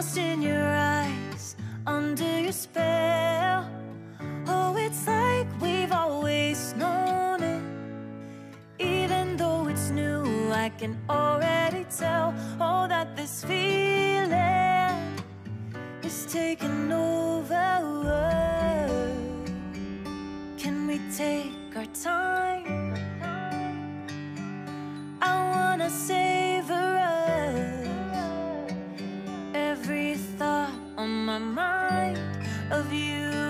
lost in your eyes, under your spell. Oh, it's like we've always known it. Even though it's new, I can already tell. Oh, that this feeling is taking over. Can we take our time? I wanna savor us. Every thought on my mind of you